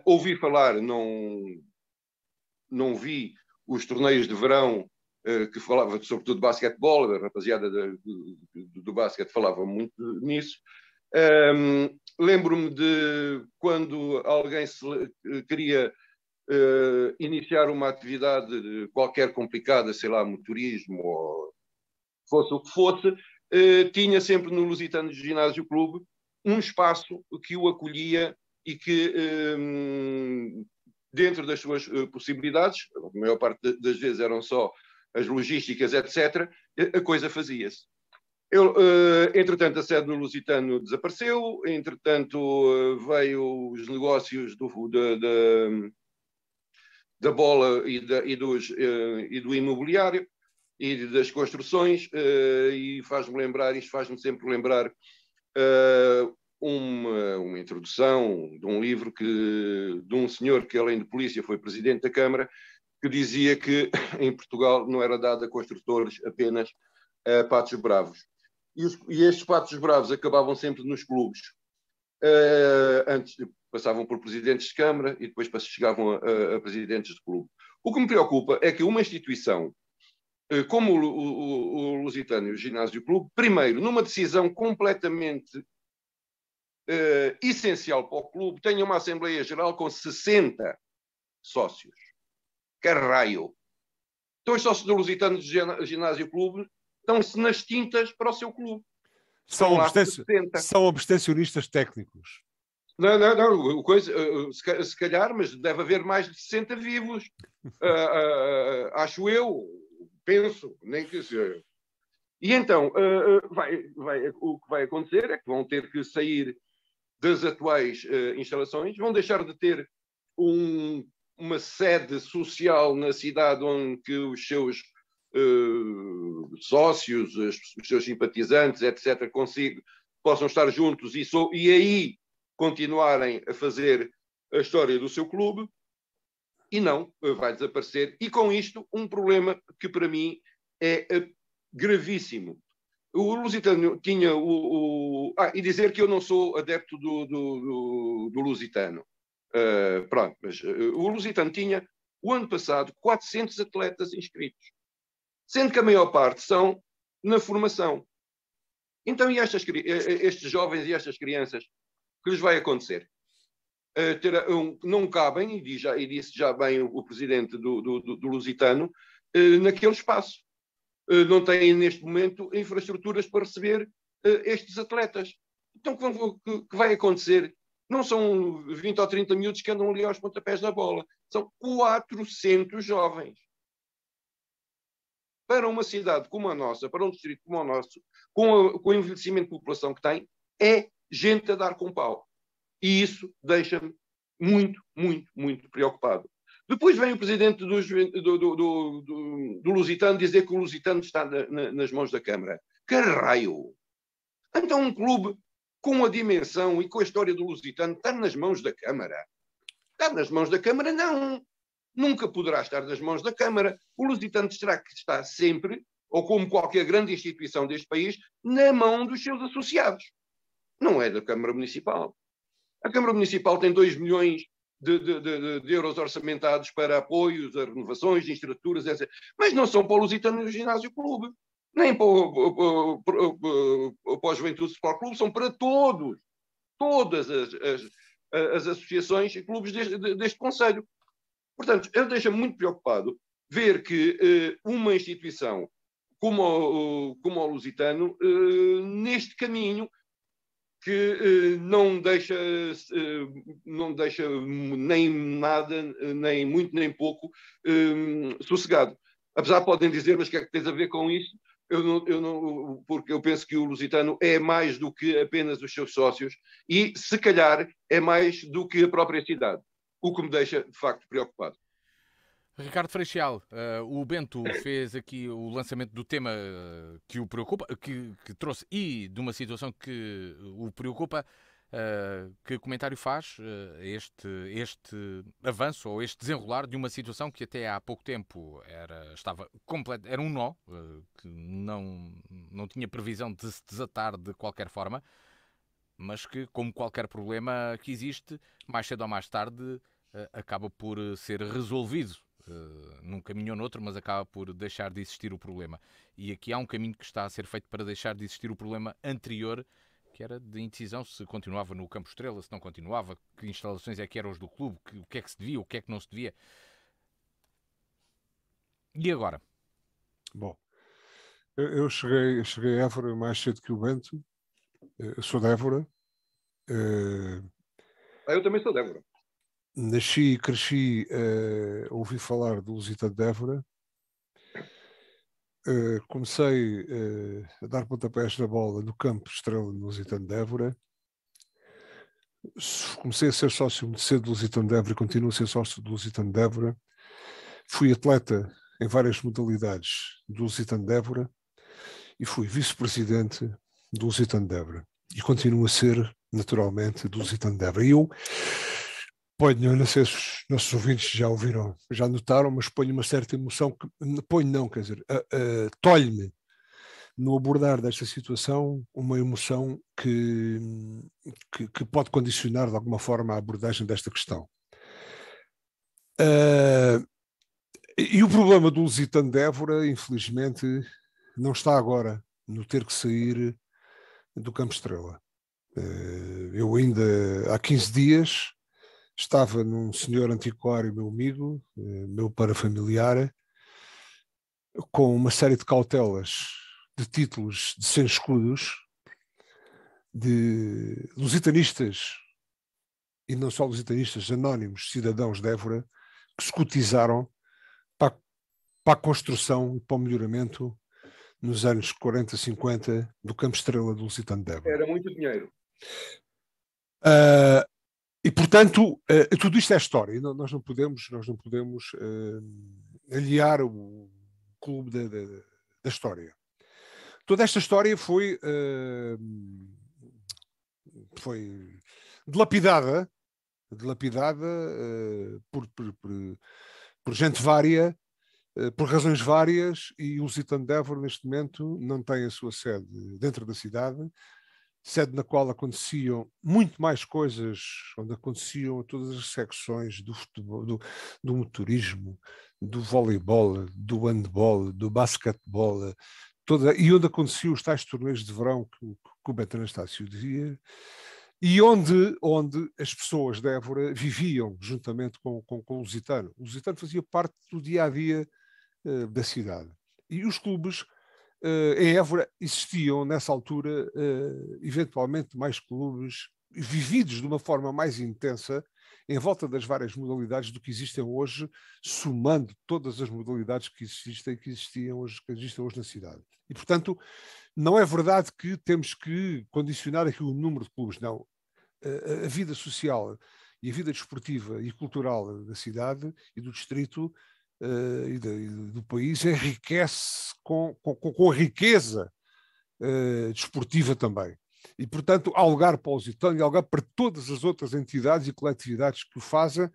Ouvi falar, não vi os torneios de verão que falava sobretudo de basquetebol, a rapaziada do basquete falava muito nisso. Lembro-me de quando alguém queria iniciar uma atividade qualquer complicada, sei lá, motorismo ou fosse o que fosse, tinha sempre no Lusitano Ginásio Clube um espaço que o acolhia e que, dentro das suas possibilidades, a maior parte das vezes eram só as logísticas, etc., a coisa fazia-se. Entretanto, a sede no Lusitano desapareceu, entretanto, veio os negócios da bola e do imobiliário e das construções, e faz-me sempre lembrar uma introdução de um livro de um senhor que, além de polícia, foi presidente da Câmara, que dizia que em Portugal não era dado a construtores apenas patos bravos. E estes patos bravos acabavam sempre nos clubes. Antes passavam por presidentes de Câmara e depois chegavam a presidentes de clube. O que me preocupa é que uma instituição como o Lusitano e o Ginásio Clube, primeiro, numa decisão completamente essencial para o clube, tenha uma Assembleia Geral com 60 sócios. Carraio! Então os sócios do Lusitano e Ginásio Clube estão-se nas tintas para o seu clube. São abstencionistas técnicos. Não, se calhar, mas deve haver mais de 60 vivos. Acho eu, penso, nem que seja. E então, o que vai acontecer é que vão ter que sair das atuais instalações, vão deixar de ter uma sede social na cidade onde que os seus sócios, os seus simpatizantes, etc., possam estar juntos e aí continuarem a fazer a história do seu clube, e não vai desaparecer. E com isto, um problema que para mim é gravíssimo. O Lusitano tinha e dizer que eu não sou adepto do Lusitano. Pronto, mas o Lusitano tinha, o ano passado, 400 atletas inscritos, sendo que a maior parte são na formação. Então, e estes jovens e estas crianças, o que lhes vai acontecer? Não cabem, e disse já bem o presidente do Lusitano, naquele espaço. Não têm, neste momento, infraestruturas para receber estes atletas. Então, o que vai acontecer? Não são 20 ou 30 miúdos que andam ali aos pontapés da bola. São 400 jovens. Para uma cidade como a nossa, para um distrito como o nosso, com o envelhecimento de população que tem, é gente a dar com pau. E isso deixa-me muito, muito, muito preocupado. Depois vem o presidente do Lusitano dizer que o Lusitano está nas mãos da Câmara. Caralho! Então um clube com a dimensão e com a história do Lusitano está nas mãos da Câmara. Está nas mãos da Câmara? Não. Nunca poderá estar nas mãos da Câmara. O Lusitano terá que estar sempre, ou como qualquer grande instituição deste país, na mão dos seus associados. Não é da Câmara Municipal. A Câmara Municipal tem 2 milhões de euros orçamentados para apoios a renovações de estruturas, etc. Mas não são para o Lusitano e o Ginásio Clube, nem para o Juventude Sport Clube, são para todas as associações e clubes deste concelho. Portanto, ele deixa-me muito preocupado ver que uma instituição como o Lusitano, neste caminho, que não deixa nem nada, nem muito, nem pouco sossegado. Apesar, podem dizer, mas o que é que tens a ver com isso? Porque eu penso que o Lusitano é mais do que apenas os seus sócios e, se calhar, é mais do que a própria cidade, o que me deixa, de facto, preocupado. Ricardo Freixal, o Bento fez aqui o lançamento do tema que o preocupa, que trouxe, e de uma situação que o preocupa. Que comentário faz este avanço ou este desenrolar de uma situação que até há pouco tempo era um nó, que não tinha previsão de se desatar de qualquer forma, mas que, como qualquer problema que existe, mais cedo ou mais tarde acaba por ser resolvido. Num caminho ou noutro, mas acaba por deixar de existir o problema. E aqui há um caminho que está a ser feito para deixar de existir o problema anterior, que era de indecisão se continuava no Campo Estrela, se não continuava, que instalações é que eram os do clube, o que é que se devia, o que é que não se devia. E agora? Bom, eu cheguei a Évora mais cedo que o Bento. Eu sou de Évora. Eu também sou de Évora. Nasci e cresci a ouvir falar do Lusitano de Évora. Comecei a dar pontapés na bola no Campo Estrela no Lusitano de Évora. Comecei a ser sócio muito cedo do Lusitano de Évora e continuo a ser sócio do Lusitano de Évora. Fui atleta em várias modalidades do Lusitano de Évora e fui vice-presidente do Lusitano de Évora. E continuo a ser, naturalmente, do Lusitano de Évora. E eu ponho, não sei se os nossos ouvintes já ouviram, já notaram, mas ponho uma certa emoção, tolhe-me no abordar desta situação uma emoção que pode condicionar de alguma forma a abordagem desta questão. E o problema do Lusitano de Évora, infelizmente, não está agora no ter que sair do Campo Estrela. Eu ainda há 15 dias estava num senhor antiquário, meu amigo, meu parafamiliar, com uma série de cautelas de títulos de 100 escudos de lusitanistas, e não só lusitanistas, anónimos, cidadãos de Évora, que se cotizaram para a construção e para o melhoramento nos anos 40, 50 do Campo Estrela do Lusitano de Évora. Era muito dinheiro. E, portanto, tudo isto é história. Nós não podemos aliar o clube da história. Toda esta história foi dilapidada por gente vária, por razões várias, e o Lusitano de Évora, neste momento, não tem a sua sede dentro da cidade, sede na qual aconteciam muito mais coisas, onde aconteciam todas as secções do futebol, do motorismo, do voleibol, do handball, do basquetebol, e onde aconteciam os tais torneios de verão que o Bento Anastácio dizia, e onde as pessoas de Évora viviam juntamente com o Lusitano. O Lusitano fazia parte do dia-a-dia da cidade. E os clubes em Évora existiam, nessa altura, eventualmente mais clubes vividos de uma forma mais intensa em volta das várias modalidades do que existem hoje, somando todas as modalidades que existem hoje na cidade. E, portanto, não é verdade que temos que condicionar aqui o número de clubes, não. A vida social e a vida desportiva e cultural da cidade e do distrito e do país enriquece com a riqueza desportiva também. E, portanto, há lugar para o Lusitano e há lugar para todas as outras entidades e coletividades que o fazem,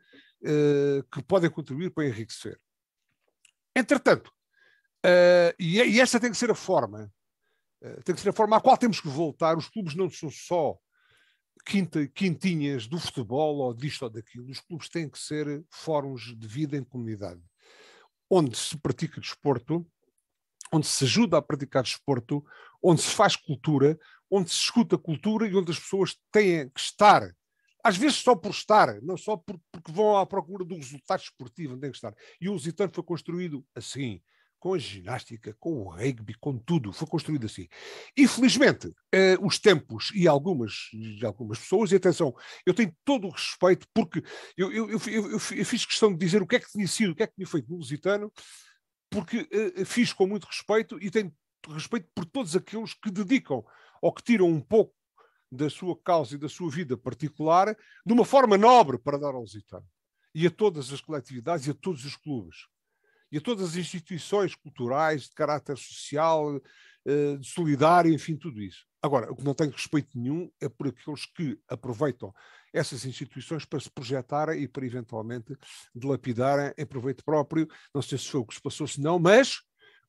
que podem contribuir para enriquecer. Entretanto, e esta tem que ser a forma, à qual temos que voltar. Os clubes não são só quintinhas do futebol ou disto ou daquilo. Os clubes têm que ser fóruns de vida em comunidade, onde se pratica desporto, onde se ajuda a praticar desporto, onde se faz cultura, onde se escuta cultura e onde as pessoas têm que estar, às vezes só por estar, não só porque vão à procura do resultado esportivo, onde têm que estar. E o Lusitano foi construído assim, com a ginástica, com o rugby, com tudo, foi construído assim. Infelizmente, os tempos e algumas pessoas, e atenção, eu tenho todo o respeito, porque eu fiz questão de dizer o que é que tinha sido, o que é que tinha feito no Lusitano, porque fiz com muito respeito e tenho respeito por todos aqueles que dedicam ou que tiram um pouco da sua causa e da sua vida particular de uma forma nobre para dar ao Lusitano. E a todas as coletividades e a todos os clubes. E a todas as instituições culturais de caráter social, de solidário, enfim, tudo isso. Agora, o que não tenho respeito nenhum é por aqueles que aproveitam essas instituições para se projetarem e para eventualmente dilapidarem em proveito próprio. Não sei se foi o que se passou, se não, mas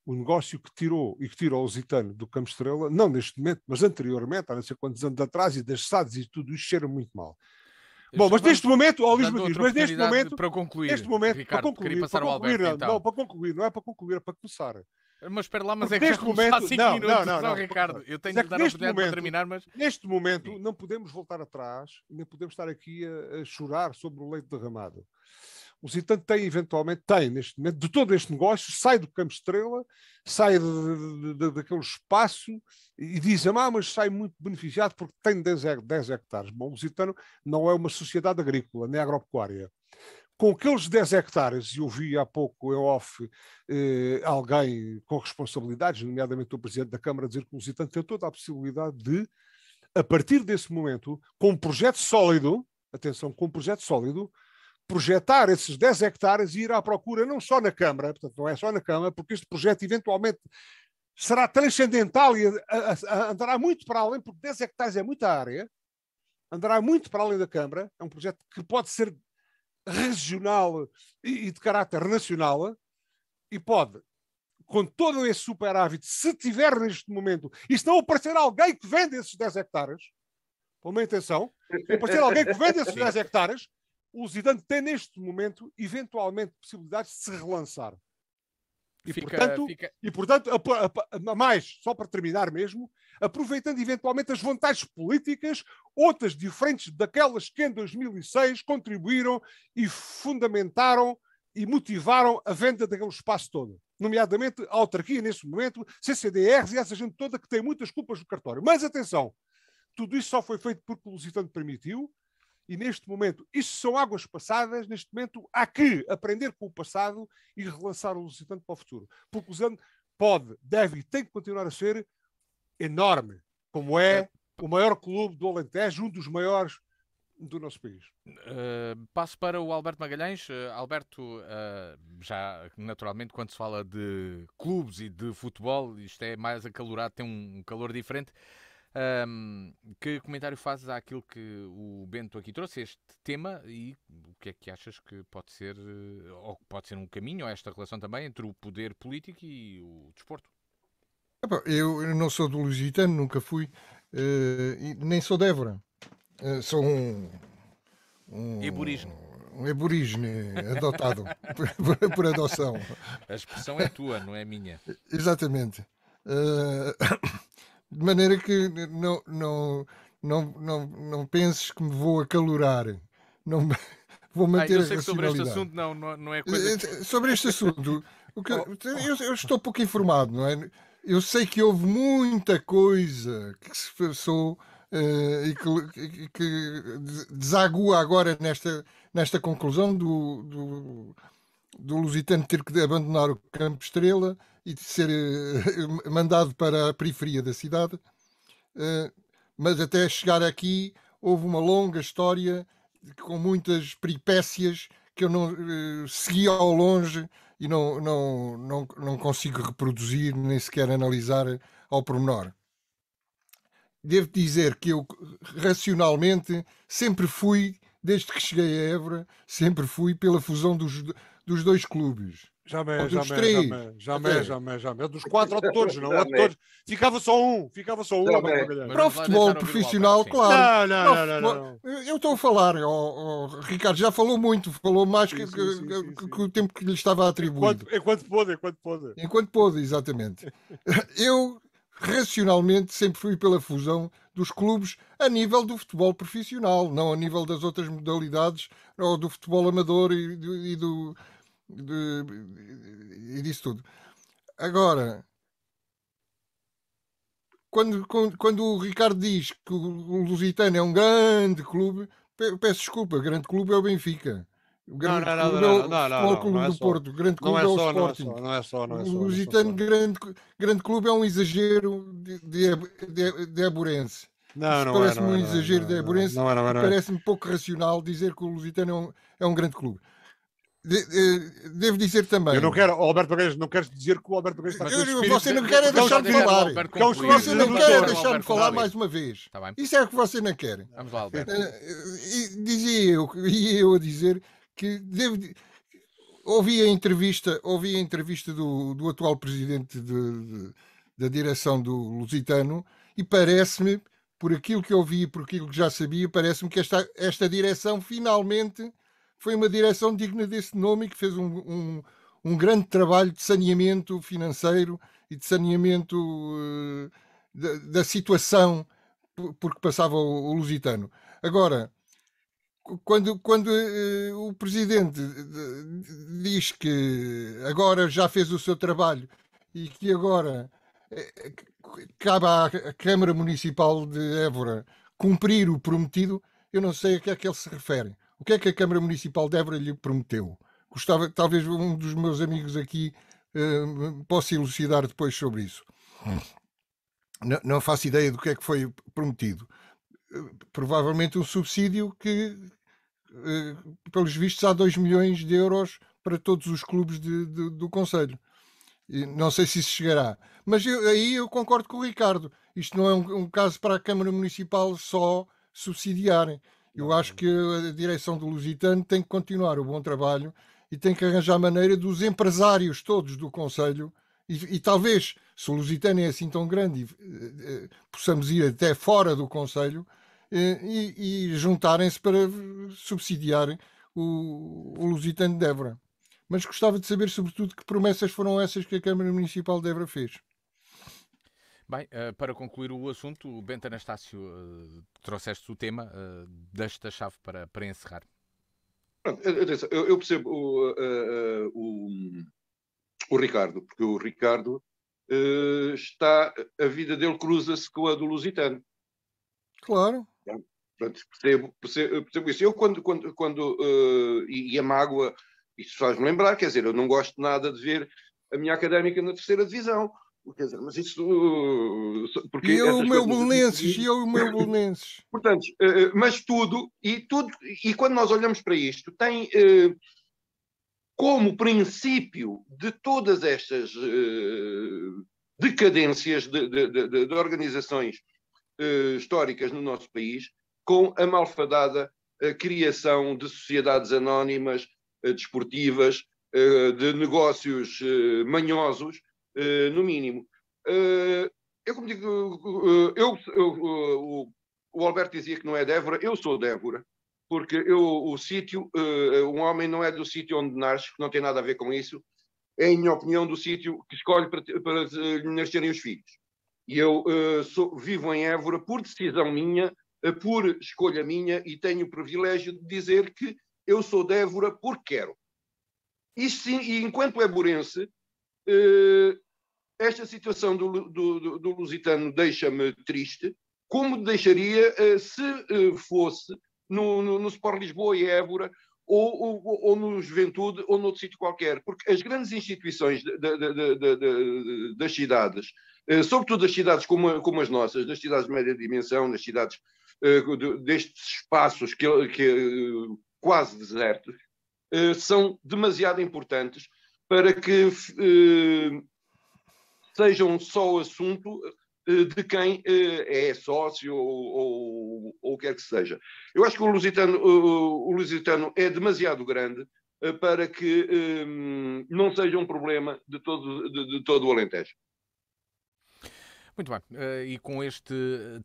o negócio que tirou e que tira o Lusitano do Campo Estrela, não neste momento, mas anteriormente, há não sei quantos anos atrás, e das SADs e tudo isso, cheira muito mal. Bom, mas neste momento, Luís Matias, mas neste momento, para concluir, Ricardo, para concluir, queria passar ao Alberto, então. Não, para concluir, não é para concluir, é para começar. Mas espera lá, mas é que já começou há 5 minutos, não, Ricardo. Eu tenho de dar a oportunidade para terminar, mas... Neste momento, não podemos voltar atrás, nem podemos estar aqui a chorar sobre o leite derramado. O Lusitano tem, neste momento, de todo este negócio, sai do Campo Estrela, sai daquele espaço e diz, mas sai muito beneficiado porque tem 10 hectares. Bom, o Lusitano não é uma sociedade agrícola, nem agropecuária. Com aqueles 10 hectares, e eu vi há pouco em off alguém com responsabilidades, nomeadamente o Presidente da Câmara, dizer que o Lusitano tem toda a possibilidade de, a partir desse momento, com um projeto sólido, atenção, com um projeto sólido, projetar esses 10 hectares e ir à procura não só na Câmara, portanto não é só na Câmara, porque este projeto eventualmente será transcendental e andará muito para além, porque 10 hectares é muita área, andará muito para além da Câmara, é um projeto que pode ser regional e de caráter nacional e pode, com todo esse superávit, se tiver neste momento, e se não aparecer alguém que vende esses 10 hectares, com uma intenção, se aparecer alguém que vende esses 10 hectares, o Lusitano tem neste momento, eventualmente, possibilidades de se relançar. E, portanto, mais, só para terminar mesmo, aproveitando eventualmente as vantagens políticas, outras diferentes daquelas que em 2006 contribuíram e fundamentaram e motivaram a venda daquele espaço todo. Nomeadamente a autarquia, nesse momento, CCDRs e essa gente toda que tem muitas culpas no cartório. Mas atenção, tudo isso só foi feito porque o Lusitano permitiu. E neste momento, isso são águas passadas, neste momento há que aprender com o passado e relançar o Lusitano para o futuro. Porque o Lusitano pode, deve e tem que continuar a ser enorme, como é o maior clube do Alentejo, um dos maiores do nosso país. Passo para o Alberto Magalhães. Alberto, já naturalmente quando se fala de clubes e de futebol, isto é mais acalorado, tem um calor diferente. Que comentário fazes àquilo que o Bento aqui trouxe, este tema, e o que é que achas que pode ser, ou pode ser um caminho, ou esta relação também entre o poder político e o desporto? Eu não sou do Lusitano, nunca fui, e nem sou de Évora. Sou um aborígene adotado por adoção. A expressão é tua, não é minha. Exatamente. De maneira que não penses que me vou acalorar. Não, vou manter eu sei a que sobre este racionalidade. assunto não é coisa que... Sobre este assunto, eu estou pouco informado, não é? Eu sei que houve muita coisa que se passou e que desagua agora nesta conclusão do Lusitano ter que abandonar o Campo Estrela e de ser mandado para a periferia da cidade. Mas até chegar aqui houve uma longa história com muitas peripécias que eu não segui ao longe e não consigo reproduzir nem sequer analisar ao pormenor. Devo dizer que eu racionalmente sempre fui, desde que cheguei a Évora, sempre fui pela fusão dos dois clubes. Jamais. Dos 4 ou todos, não? Ou todos. Ficava só um. Para o futebol profissional, claro. Não. Eu estou a falar, Ricardo já falou muito, falou mais que o tempo que lhe estava atribuído. Enquanto pôde, exatamente. Eu, racionalmente, sempre fui pela fusão dos clubes a nível do futebol profissional, não a nível das outras modalidades, ou do futebol amador e disso tudo. Agora, quando o Ricardo diz que o Lusitano é um grande clube, peço desculpa, grande clube é o Benfica. O grande clube é o Futebol Clube do Porto. O grande clube é o Sporting. O Lusitano, grande clube, é um exagero de Éborense. Parece-me um exagero de Éborense. Parece-me pouco racional dizer que o Lusitano é um grande clube. Devo dizer também. Eu não quero, Alberto Magalhães, não quero dizer que o Alberto Magalhães está com espírito. Você não quer deixar-me falar. Você não quer deixar-me falar mais uma vez. Isso é o que você não quer. Vamos lá, Alberto. Ia eu a dizer que ouvi a entrevista do atual presidente da direção do Lusitano e parece-me, por aquilo que ouvi e por aquilo que já sabia, parece-me que esta direção finalmente foi uma direção digna desse nome e que fez um grande trabalho de saneamento financeiro e de saneamento da situação por que passava o Lusitano. Agora, quando o presidente diz que agora já fez o seu trabalho e que agora cabe à Câmara Municipal de Évora cumprir o prometido, eu não sei a que é que ele se refere. O que é que a Câmara Municipal de Évora lhe prometeu? Gostava, talvez um dos meus amigos aqui possa elucidar depois sobre isso. Não faço ideia do que é que foi prometido. Provavelmente um subsídio que, pelos vistos, há 2 milhões de euros para todos os clubes do Conselho. Não sei se isso chegará. Mas aí eu concordo com o Ricardo. Isto não é um caso para a Câmara Municipal só subsidiar. Eu acho que a direção do Lusitano tem que continuar o bom trabalho e tem que arranjar maneira dos empresários todos do Conselho e talvez, se o Lusitano é assim tão grande, possamos ir até fora do Conselho e juntarem-se para subsidiar o Lusitano de Évora. Mas gostava de saber, sobretudo, que promessas foram essas que a Câmara Municipal de Évora fez. Bem, para concluir o assunto, o Bento Anastácio, trouxeste o tema, deixe-te a chave para encerrar. Eu percebo o Ricardo, porque o Ricardo a vida dele cruza-se com a do Lusitano. Claro. Portanto, percebo isso. Eu e a mágoa, isto faz-me lembrar, quer dizer, eu não gosto nada de ver a minha Académica na 3ª divisão. Quer dizer, mas isso... Porque e eu o meu Belenenses, Portanto, mas tudo, e quando nós olhamos para isto, tem como princípio de todas estas decadências de organizações históricas no nosso país, com a malfadada criação de sociedades anónimas, desportivas, de negócios manhosos, no mínimo. Eu, como digo, o Alberto dizia que não é de Évora, eu sou de Évora, porque o sítio, um homem não é do sítio onde nasce, que não tem nada a ver com isso, é, em minha opinião, do sítio que escolhe para lhe nascerem os filhos. E eu vivo em Évora por decisão minha, por escolha minha, e tenho o privilégio de dizer que eu sou de Évora porque quero. E enquanto évorense, esta situação do Lusitano deixa-me triste, como deixaria se fosse no Sport Lisboa e Évora, ou no Juventude, ou noutro sítio qualquer. Porque as grandes instituições das cidades, sobretudo das cidades como as nossas, das cidades de média dimensão, das cidades destes espaços quase desertos, são demasiado importantes para que sejam só assunto de quem é sócio ou o que quer que seja. Eu acho que o Lusitano é demasiado grande para que não seja um problema de todo o Alentejo. Muito bem, e com este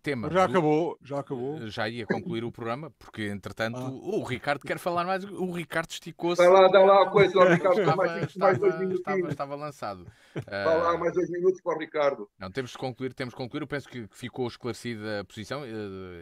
tema... Já acabou. Já ia concluir o programa, porque, entretanto, o Ricardo quer falar mais. O Ricardo esticou-se. Dá lá a coisa ao Ricardo. Estava lançado. Dá lá mais 2 minutos para o Ricardo. Não, temos que concluir. Eu penso que ficou esclarecida a posição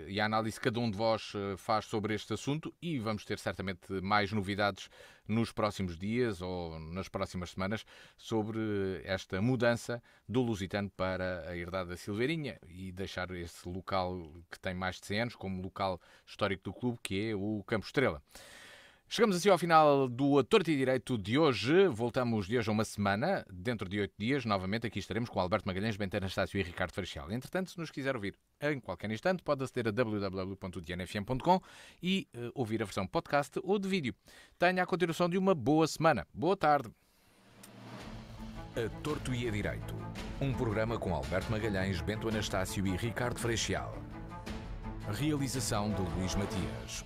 e a análise que cada um de vós faz sobre este assunto, e vamos ter certamente mais novidades nos próximos dias ou nas próximas semanas sobre esta mudança do Lusitano para a herdade da Silveirinha e deixar esse local que tem mais de 100 anos como local histórico do clube, que é o Campo Estrela. Chegamos assim ao final do A Torto e Direito de hoje. Voltamos de hoje a uma semana. Dentro de 8 dias, novamente, aqui estaremos com Alberto Magalhães, Bento Anastácio e Ricardo Freixal. Entretanto, se nos quiser ouvir em qualquer instante, pode aceder a www.dianfm.com e ouvir a versão podcast ou de vídeo. Tenha a continuação de uma boa semana. Boa tarde. A Torto e a Direito. Um programa com Alberto Magalhães, Bento Anastácio e Ricardo Freixal. Realização de Luís Matias.